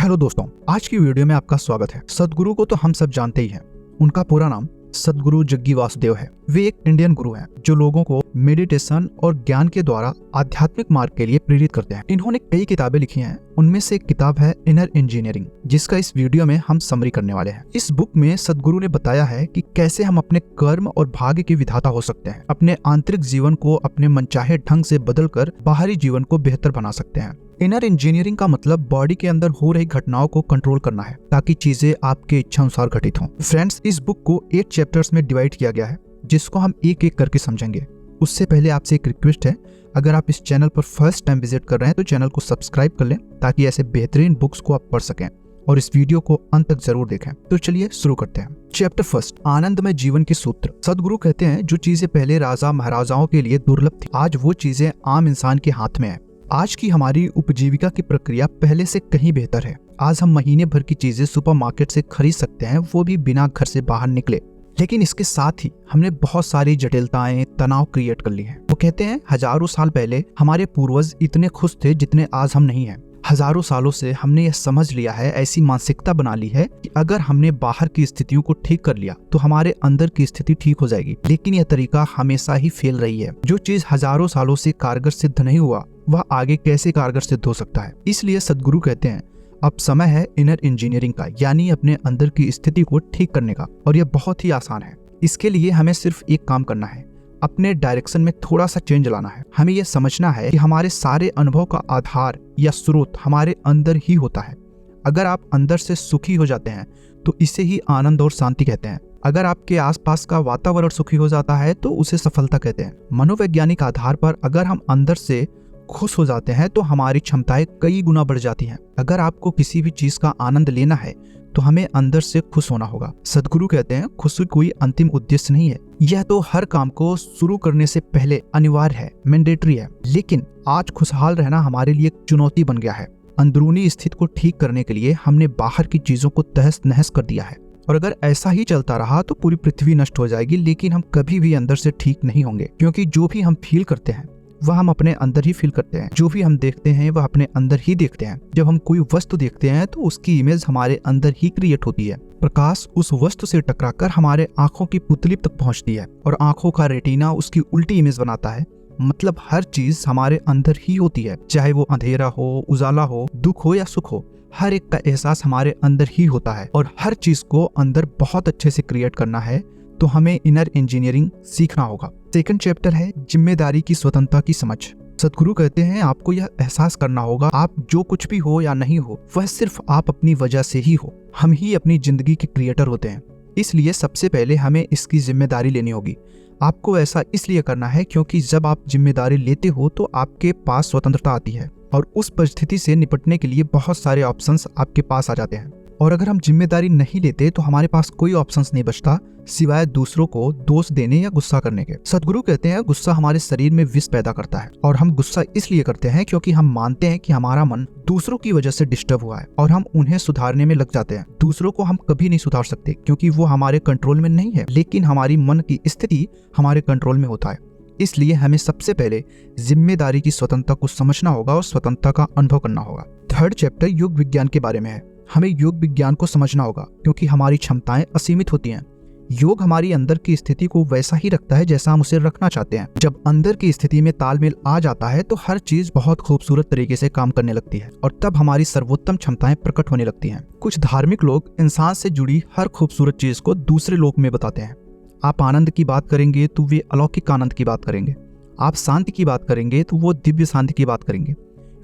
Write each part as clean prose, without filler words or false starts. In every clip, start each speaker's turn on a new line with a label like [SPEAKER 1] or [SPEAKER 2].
[SPEAKER 1] Hello दोस्तों, आज की वीडियो में आपका स्वागत है। सद्गुरु को तो हम सब जानते ही हैं। उनका पूरा नाम सद्गुरु जग्गी वासुदेव है। वे एक इंडियन गुरु हैं जो लोगों को मेडिटेशन और ज्ञान के द्वारा आध्यात्मिक मार्ग के लिए प्रेरित करते हैं। इन्होंने कई किताबें लिखी हैं। उनमें से एक किताब है इनर इंजीनियरिंग, जिसका इस वीडियो में हम समरी करने वाले हैं। इस बुक में सद्गुरु ने बताया है कि कैसे हम अपने कर्म और भाग्य के विधाता हो सकते हैं, अपने आंतरिक जीवन को अपने मनचाहे ढंग से बदलकर बाहरी जीवन को बेहतर बना सकते हैं। इनर इंजीनियरिंग का मतलब बॉडी के अंदर हो रही घटनाओं को कंट्रोल करना है ताकि चीजें आपके इच्छा अनुसार घटित हों। फ्रेंड्स, इस बुक को 8 चैप्टर्स में डिवाइड किया गया है, जिसको हम एक एक करके समझेंगे। उससे पहले आपसे एक रिक्वेस्ट है, अगर आप इस चैनल पर फर्स्ट टाइम विजिट कर रहे हैं तो चैनल को सब्सक्राइब कर लें ताकि ऐसे बेहतरीन बुक्स को आप पढ़ सकें और इस वीडियो को अंत तक जरूर देखें। तो चलिए शुरू करते हैं। चैप्टर फर्स्ट, आनंदमय जीवन के सूत्र। सद्गुरु कहते हैं जो चीजें पहले राजा महाराजाओं के लिए दुर्लभ थी, आज वो चीजें आम इंसान के हाथ में है। आज की हमारी उपजीविका की प्रक्रिया पहले से कहीं बेहतर है। आज हम महीने भर की चीजें सुपरमार्केट से खरीद सकते हैं, वो भी बिना घर से बाहर निकले। लेकिन इसके साथ ही हमने बहुत सारी जटिलताएं, तनाव क्रिएट कर ली हैं। वो कहते हैं हजारों साल पहले हमारे पूर्वज इतने खुश थे जितने आज हम नहीं हैं। हजारों सालों से हमने यह समझ लिया है, ऐसी मानसिकता बना ली है कि अगर हमने बाहर की स्थितियों को ठीक कर लिया तो हमारे अंदर की स्थिति ठीक हो जाएगी। लेकिन यह तरीका हमेशा ही फेल रही है। जो चीज हजारों सालों से कारगर सिद्ध नहीं हुआ, वह आगे कैसे कारगर सिद्ध हो सकता है। इसलिए सद्गुरु कहते हैं अब समय है इनर इंजीनियरिंग का, यानी अपने अंदर की स्थिति को ठीक करने का। और यह बहुत ही आसान है। इसके लिए हमें सिर्फ एक काम करना है, अपने डायरेक्शन में थोड़ा सा चेंज लाना है। हमें यह समझना है कि हमारे सारे अनुभव का आधार या स्रोत हमारे अंदर ही होता है। अगर आप अंदर से सुखी हो जाते हैं तो इसे ही आनंद और शांति कहते हैं। अगर आपके आसपास का वातावरण सुखी हो जाता है तो उसे सफलता कहते हैं। मनोवैज्ञानिक आधार पर अगर हम अंदर से खुश हो जाते हैं तो हमारी क्षमताएं कई गुना बढ़ जाती हैं। अगर आपको किसी भी चीज का आनंद लेना है तो हमें अंदर से खुश होना होगा। सद्गुरु कहते हैं खुशी कोई अंतिम उद्देश्य नहीं है, यह तो हर काम को शुरू करने से पहले अनिवार्य है, मैंडेटरी है। लेकिन आज खुशहाल रहना हमारे लिए एक चुनौती बन गया है। अंदरूनी स्थिति को ठीक करने के लिए हमने बाहर की चीजों को तहस नहस कर दिया है। और अगर ऐसा ही चलता रहा तो पूरी पृथ्वी नष्ट हो जाएगी। लेकिन हम कभी भी अंदर से ठीक नहीं होंगे, क्योंकि जो भी हम फील करते हैं वह हम अपने अंदर ही फील करते हैं। जो भी हम देखते हैं वह अपने अंदर ही देखते हैं। जब हम कोई वस्तु देखते हैं तो उसकी इमेज हमारे अंदर ही क्रिएट होती है। प्रकाश उस वस्तु से टकराकर हमारे आंखों की पुतली तक पहुंचती है और आंखों का रेटिना उसकी उल्टी इमेज बनाता है। मतलब हर चीज हमारे अंदर ही होती है, चाहे वो अंधेरा हो, उजाला हो, दुख हो या सुख हो। हर एक का एहसास हमारे अंदर ही होता है और हर चीज को अंदर बहुत अच्छे से क्रिएट करना है तो हमें इनर इंजीनियरिंग सीखना होगा। सेकंड चैप्टर है जिम्मेदारी की स्वतंत्रता की समझ। सद्गुरु कहते हैं आपको यह एहसास करना होगा आप जो कुछ भी हो या नहीं हो वह सिर्फ आप अपनी वजह से ही हो। हम ही अपनी जिंदगी के क्रिएटर होते हैं। इसलिए सबसे पहले हमें इसकी जिम्मेदारी लेनी होगी। आपको ऐसा इसलिए करना है क्योंकि जब आप जिम्मेदारी लेते हो तो आपके पास स्वतंत्रता आती है और उस परिस्थिति से निपटने के लिए बहुत सारे ऑप्शंस आपके पास आ जाते हैं। और अगर हम जिम्मेदारी नहीं लेते तो हमारे पास कोई ऑप्शंस नहीं बचता सिवाय दूसरों को दोष देने या गुस्सा करने के। सद्गुरु कहते हैं गुस्सा हमारे शरीर में विष पैदा करता है और हम गुस्सा इसलिए करते हैं क्योंकि हम मानते हैं कि हमारा मन दूसरों की वजह से डिस्टर्ब हुआ है और हम उन्हें सुधारने में लग जाते हैं। दूसरों को हम कभी नहीं सुधार सकते क्योंकि वो हमारे कंट्रोल में नहीं है, लेकिन हमारी मन की स्थिति हमारे कंट्रोल में होता है। इसलिए हमें सबसे पहले जिम्मेदारी की स्वतंत्रता को समझना होगा और स्वतंत्रता का अनुभव करना होगा। थर्ड चैप्टर योग विज्ञान के बारे में है। हमें योग विज्ञान को समझना होगा क्योंकि हमारी क्षमताएं असीमित होती हैं। योग हमारी अंदर की स्थिति को वैसा ही रखता है जैसा हम उसे रखना चाहते हैं। जब अंदर की स्थिति में तालमेल आ जाता है तो हर चीज बहुत खूबसूरत तरीके से काम करने लगती है और तब हमारी सर्वोत्तम क्षमताएं प्रकट होने लगती हैं। कुछ धार्मिक लोग इंसान से जुड़ी हर खूबसूरत चीज को दूसरे लोक में बताते हैं। आप आनंद की बात करेंगे तो वे अलौकिक आनंद की बात करेंगे। आप शांति की बात करेंगे तो वो दिव्य शांति की बात करेंगे।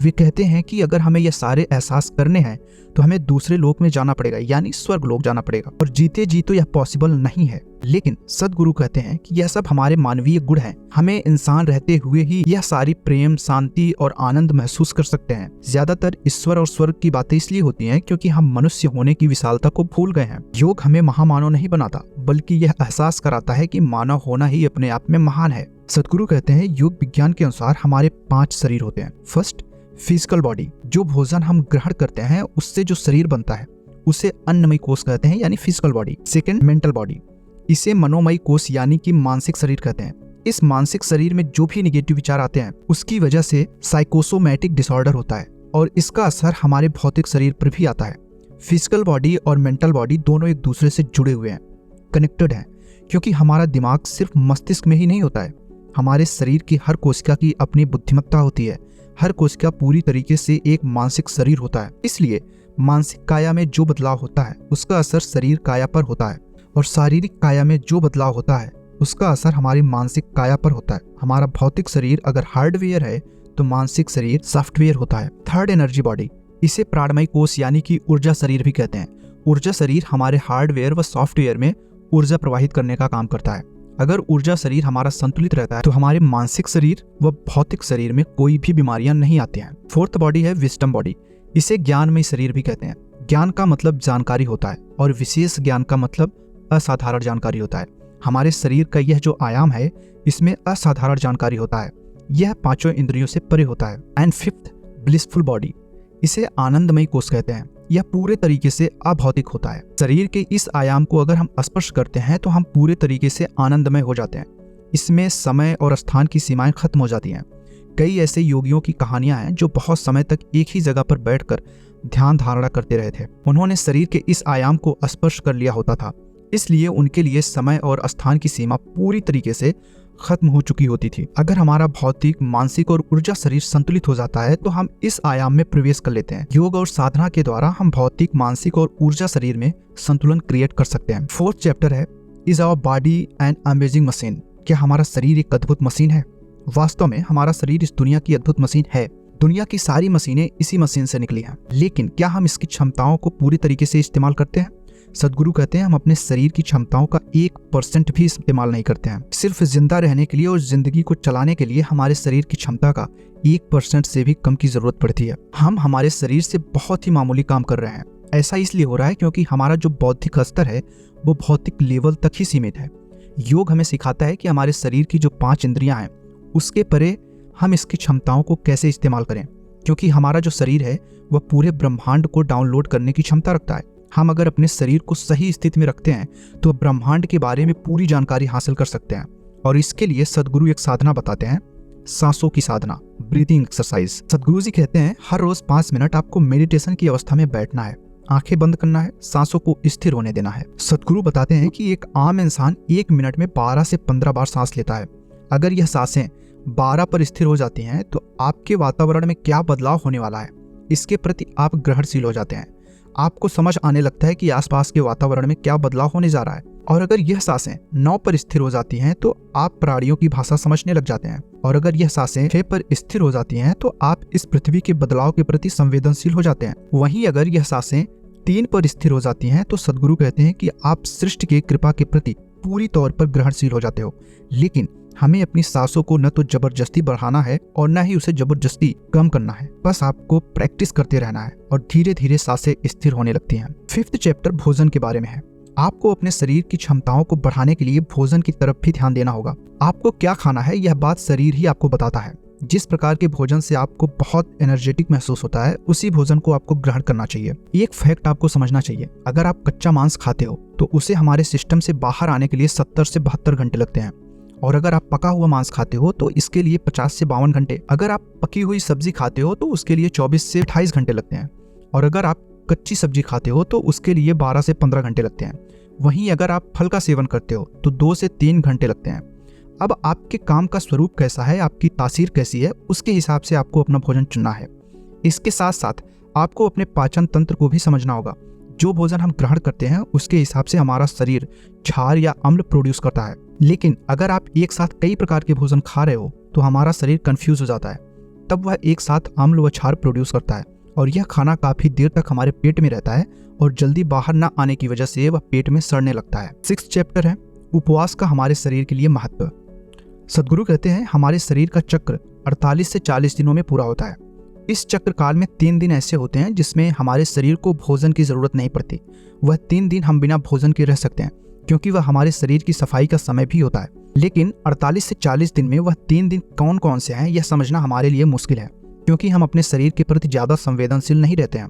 [SPEAKER 1] वे कहते हैं कि अगर हमें यह सारे एहसास करने हैं तो हमें दूसरे लोक में जाना पड़ेगा, यानी स्वर्ग लोक जाना पड़ेगा। और जीते जी तो यह पॉसिबल नहीं है। लेकिन सद्गुरु कहते हैं कि यह सब हमारे मानवीय गुण हैं। हमें इंसान रहते हुए ही यह सारी प्रेम, शांति और आनंद महसूस कर सकते हैं। ज्यादातर ईश्वर और स्वर्ग की बातें इसलिए होती हैं क्योंकि हम मनुष्य होने की विशालता को भूल गए हैं। योग हमें महामानव नहीं बनाता, बल्कि यह एहसास कराता है कि मानव होना ही अपने आप में महान है। सद्गुरु कहते हैं योग विज्ञान के अनुसार हमारे 5 शरीर होते हैं। First, physical body. जो भोजन हम ग्रहण करते हैं उससे जो शरीर बनता है उसे अन्नमय कोश कहते हैं, यानी physical body. Second, mental body. इसे मनोमय कोश यानी कि मानसिक शरीर कहते हैं। इस मानसिक शरीर में जो भी निगेटिव विचार आते हैं उसकी वजह से साइकोसोमैटिक डिसऑर्डर होता है। और इसका असर हमारे भौतिक शरीर पर भी आता है। फिजिकल बॉडी और मेंटल बॉडी दोनों एक दूसरे से जुड़े हुए हैं, कनेक्टेड हैं, क्योंकि हमारा दिमाग सिर्फ मस्तिष्क में ही नहीं होता है। हमारे शरीर की हर कोशिका की अपनी बुद्धिमत्ता होती है। हर कोशिका पूरी तरीके से एक मानसिक शरीर होता है। इसलिए मानसिक काया में जो बदलाव होता है उसका असर शरीर काया पर होता है, और शारीरिक काया में जो बदलाव होता है उसका असर हमारी मानसिक काया पर होता है। हमारा भौतिक शरीर अगर हार्डवेयर है तो मानसिक शरीर सॉफ्टवेयर होता है। Third, energy body. इसे प्राणमय कोश यानी कि ऊर्जा शरीर भी कहते हैं। ऊर्जा शरीर हमारे हार्डवेयर व सॉफ्टवेयर में ऊर्जा प्रवाहित करने का काम करता है। अगर ऊर्जा शरीर हमारा संतुलित रहता है तो हमारे मानसिक शरीर व भौतिक शरीर में कोई भी बीमारियां नहीं आती हैं। फोर्थ बॉडी है विजडम बॉडी। इसे ज्ञानमय शरीर भी कहते हैं। ज्ञान का मतलब जानकारी होता है और विशेष ज्ञान का मतलब असाधारण जानकारी होता है। हमारे शरीर का यह जो आयाम है इसमें असाधारण जानकारी होता है। यह पांचों इंद्रियों से परे होता है। And fifth, blissful body. इसे आनंदमय कोश कहते हैं। यह पूरे तरीके से अभौतिक होता है। शरीर के इस आयाम को अगर हम स्पर्श करते हैं तो हम पूरे तरीके से आनंदमय हो जाते हैं। इसमें समय और स्थान की सीमाएं खत्म हो जाती हैं। कई ऐसे योगियों की कहानियां हैं जो बहुत समय तक एक ही जगह पर बैठकर ध्यान धारणा करते रहे थे। उन्होंने शरीर के इस आयाम को स्पर्श कर लिया होता था, इसलिए उनके लिए समय और स्थान की सीमा पूरी तरीके से खत्म हो चुकी होती थी। अगर हमारा भौतिक, मानसिक और ऊर्जा शरीर संतुलित हो जाता है तो हम इस आयाम में प्रवेश कर लेते हैं। योग और साधना के द्वारा हम भौतिक, मानसिक और ऊर्जा शरीर में संतुलन क्रिएट कर सकते हैं। फोर्थ चैप्टर है is our body an amazing machine. क्या हमारा शरीर एक अद्भुत मशीन है? वास्तव में हमारा शरीर इस दुनिया की अद्भुत मशीन है। दुनिया की सारी मशीनें इसी मशीन से निकली हैं, लेकिन क्या हम इसकी क्षमताओं को पूरी तरीके से इस्तेमाल करते हैं? सदगुरु कहते हैं हम अपने शरीर की क्षमताओं का 1% भी इस्तेमाल नहीं करते हैं। सिर्फ जिंदा रहने के लिए और जिंदगी को चलाने के लिए हमारे शरीर की क्षमता का 1% से भी कम की जरूरत पड़ती है। हम हमारे शरीर से बहुत ही मामूली काम कर रहे हैं। ऐसा इसलिए हो रहा है क्योंकि हमारा जो बौद्धिक स्तर है वो भौतिक लेवल तक ही सीमित है। योग हमें सिखाता है कि हमारे शरीर की जो 5 इंद्रियां हैं उसके परे हम इसकी क्षमताओं को कैसे इस्तेमाल करें, क्योंकि हमारा जो शरीर है वह पूरे ब्रह्मांड को डाउनलोड करने की क्षमता रखता है। हम अगर अपने शरीर को सही स्थिति में रखते हैं तो ब्रह्मांड के बारे में पूरी जानकारी हासिल कर सकते हैं। और इसके लिए सदगुरु एक साधना बताते हैं, सांसों की साधना, ब्रीदिंग एक्सरसाइज। सदगुरु जी कहते हैं हर रोज 5 मिनट आपको मेडिटेशन की अवस्था में बैठना है, आंखें बंद करना है, सांसों को स्थिर होने देना है। सदगुरु बताते हैं कि एक आम इंसान 1 मिनट में 12 से 15 बार सांस लेता है। अगर यह सांसें 12 पर स्थिर हो जाती हैं तो आपके वातावरण में क्या बदलाव होने वाला है इसके प्रति आप ग्रहणशील हो जाते हैं। आपको समझ आने लगता है कि आसपास के वातावरण में क्या बदलाव होने जा रहा है। और अगर यह सांसें 9 पर स्थिर हो जाती हैं तो आप प्राणियों की भाषा समझने लग जाते हैं। और अगर यह सांसें 6 पर स्थिर हो जाती हैं तो आप इस पृथ्वी के बदलाव के प्रति संवेदनशील हो जाते हैं। वहीं अगर यह सांसें 3 पर स्थिर हो जाती हैं तो सदगुरु कहते हैं कि आप सृष्टि की कृपा के प्रति पूरी तौर पर ग्रहणशील हो जाते हो। लेकिन हमें अपनी सांसों को न तो जबरदस्ती बढ़ाना है और न ही उसे जबरदस्ती कम करना है। बस आपको प्रैक्टिस करते रहना है और धीरे धीरे सांसें स्थिर होने लगती हैं। 5th चैप्टर भोजन के बारे में है। आपको अपने शरीर की क्षमताओं को बढ़ाने के लिए भोजन की तरफ भी ध्यान देना होगा। आपको क्या खाना है यह बात शरीर ही आपको बताता है। जिस प्रकार के भोजन से आपको बहुत एनर्जेटिक महसूस होता है उसी भोजन को आपको ग्रहण करना चाहिए। एक फैक्ट आपको समझना चाहिए, अगर आप कच्चा मांस खाते हो तो उसे हमारे सिस्टम से बाहर आने के लिए 70 से 72 घंटे लगते हैं। और अगर आप पका हुआ मांस खाते हो तो इसके लिए 50 से 52 घंटे। अगर आप पकी हुई सब्जी खाते हो तो उसके लिए 24 से 28 घंटे लगते हैं। और अगर आप कच्ची सब्जी खाते हो तो उसके लिए 12 से 15 घंटे लगते हैं। वहीं अगर आप फल का सेवन करते हो तो 2 से 3 घंटे लगते हैं। अब आपके काम का स्वरूप कैसा है, आपकी तासीर कैसी है, उसके हिसाब से आपको अपना भोजन चुनना है। इसके साथ साथ आपको अपने पाचन तंत्र को भी समझना होगा। जो भोजन हम ग्रहण करते हैं उसके हिसाब से हमारा शरीर क्षार या अम्ल प्रोड्यूस करता है। लेकिन अगर आप एक साथ कई प्रकार के भोजन खा रहे हो तो हमारा शरीर कंफ्यूज हो जाता है। तब वह एक साथ अम्ल व क्षार प्रोड्यूस करता है और यह खाना काफी देर तक हमारे पेट में रहता है और जल्दी बाहर न आने की वजह से वह पेट में सड़ने लगता है। 6th चैप्टर है उपवास का हमारे शरीर के लिए महत्व। सदगुरु कहते हैं हमारे शरीर का चक्र 48 से 40 दिनों में पूरा होता है। इस चक्र काल में 3 दिन ऐसे होते हैं जिसमें हमारे शरीर को भोजन की जरूरत नहीं पड़ती। वह 3 दिन हम बिना भोजन के रह सकते हैं क्योंकि वह हमारे शरीर की सफाई का समय भी होता है। लेकिन 48 से 40 दिन में वह 3 दिन कौन कौन से हैं यह समझना हमारे लिए मुश्किल है, क्योंकि हम अपने शरीर के प्रति ज्यादा संवेदनशील नहीं रहते हैं।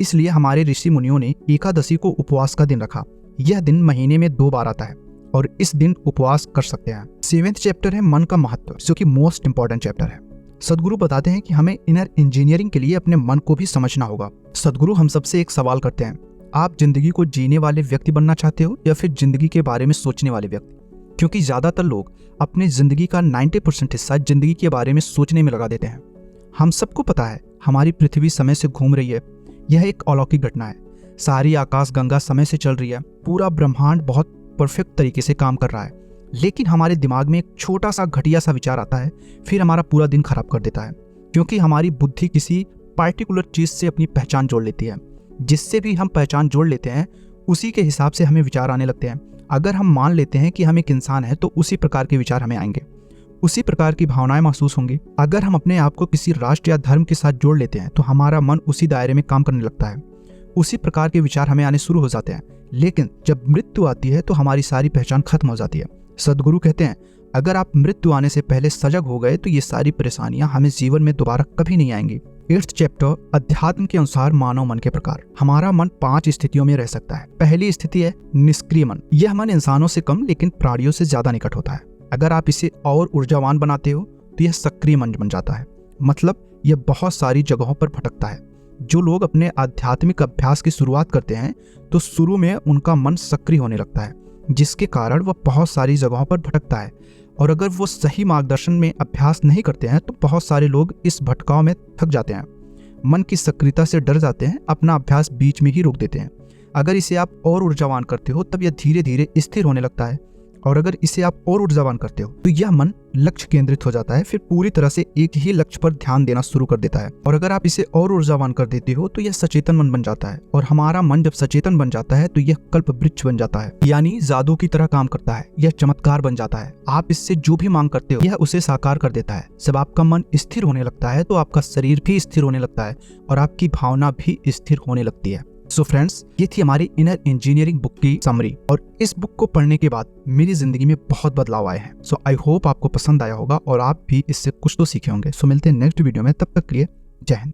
[SPEAKER 1] इसलिए हमारे ऋषि मुनियों ने एकादशी को उपवास का दिन रखा। यह दिन महीने में 2 बार आता है और इस दिन उपवास कर सकते हैं। 7th चैप्टर है मन का महत्व, जो कि मोस्ट इंपॉर्टेंट चैप्टर है। सदगुरु बताते हैं कि हमें इनर इंजीनियरिंग के लिए अपने मन को भी समझना होगा। सदगुरु हम सबसे एक सवाल करते हैं, आप जिंदगी को जीने वाले व्यक्ति बनना चाहते हो या फिर जिंदगी के बारे में सोचने वाले व्यक्ति? क्योंकि ज्यादातर लोग अपनी जिंदगी का 90% हिस्सा जिंदगी के बारे में सोचने में लगा देते हैं। हम सबको पता है हमारी पृथ्वी समय से घूम रही है, यह एक अलौकिक घटना है। सारी आकाश गंगा समय से चल रही है, पूरा ब्रह्मांड बहुत परफेक्ट तरीके से काम कर रहा है, लेकिन हमारे दिमाग में एक छोटा सा घटिया सा विचार आता है, फिर हमारा पूरा दिन खराब कर देता है। क्योंकि हमारी बुद्धि किसी पार्टिकुलर चीज से अपनी पहचान जोड़ लेती है, जिससे भी हम पहचान जोड़ लेते हैं उसी के हिसाब से हमें विचार आने लगते हैं। अगर हम मान लेते हैं कि हम एक इंसान है तो उसी प्रकार के विचार हमें आएंगे, उसी प्रकार की भावनाएं महसूस होंगी। अगर हम अपने आप को किसी राष्ट्र या धर्म के साथ जोड़ लेते हैं तो हमारा मन उसी दायरे में काम करने लगता है, उसी प्रकार के विचार हमें आने शुरू हो जाते हैं। लेकिन जब मृत्यु आती है तो हमारी सारी पहचान खत्म हो जाती है। सदगुरु कहते हैं अगर आप मृत्यु आने से पहले सजग हो गए तो ये सारी परेशानियां हमें जीवन में दोबारा कभी नहीं आएंगी। 8th चैप्टर अध्यात्म के अनुसार मानव मन के प्रकार। हमारा मन 5 स्थितियों में रह सकता है। पहली स्थिति है निष्क्रिय मन। यह मन इंसानों से कम लेकिन प्राणियों से ज्यादा निकट होता है। अगर आप इसे और ऊर्जावान बनाते हो तो यह सक्रिय मन बन जाता है, मतलब यह बहुत सारी जगहों पर भटकता है। जो लोग अपने आध्यात्मिक अभ्यास की शुरुआत करते हैं तो शुरू में उनका मन सक्रिय होने लगता है, जिसके कारण वह बहुत सारी जगहों पर भटकता है। और अगर वो सही मार्गदर्शन में अभ्यास नहीं करते हैं तो बहुत सारे लोग इस भटकाव में थक जाते हैं, मन की सक्रियता से डर जाते हैं, अपना अभ्यास बीच में ही रोक देते हैं। अगर इसे आप और ऊर्जावान करते हो तब यह धीरे धीरे स्थिर होने लगता है, और अगर इसे आप और ऊर्जावान करते हो तो यह मन लक्ष्य केंद्रित हो जाता है, फिर पूरी तरह से एक ही लक्ष्य पर ध्यान देना शुरू कर देता है। और अगर आप इसे और ऊर्जावान कर देते हो तो यह सचेतन मन बन जाता है, और हमारा मन जब सचेतन बन जाता है तो यह कल्प वृक्ष बन जाता है, यानी जादू की तरह काम करता है। यह चमत्कार बन जाता है। आप इससे जो भी मांग करते हो यह उसे साकार कर देता है। जब आपका मन स्थिर होने लगता है तो आपका शरीर भी स्थिर होने लगता है और आपकी भावना भी स्थिर होने लगती है। सो फ्रेंड्स, ये थी हमारी इनर इंजीनियरिंग बुक की समरी, और इस बुक को पढ़ने के बाद मेरी जिंदगी में बहुत बदलाव आए हैं। सो आई होप आपको पसंद आया होगा और आप भी इससे कुछ तो सीखे होंगे। सो मिलते हैं नेक्स्ट वीडियो में, तब तक के लिए जय हिंद।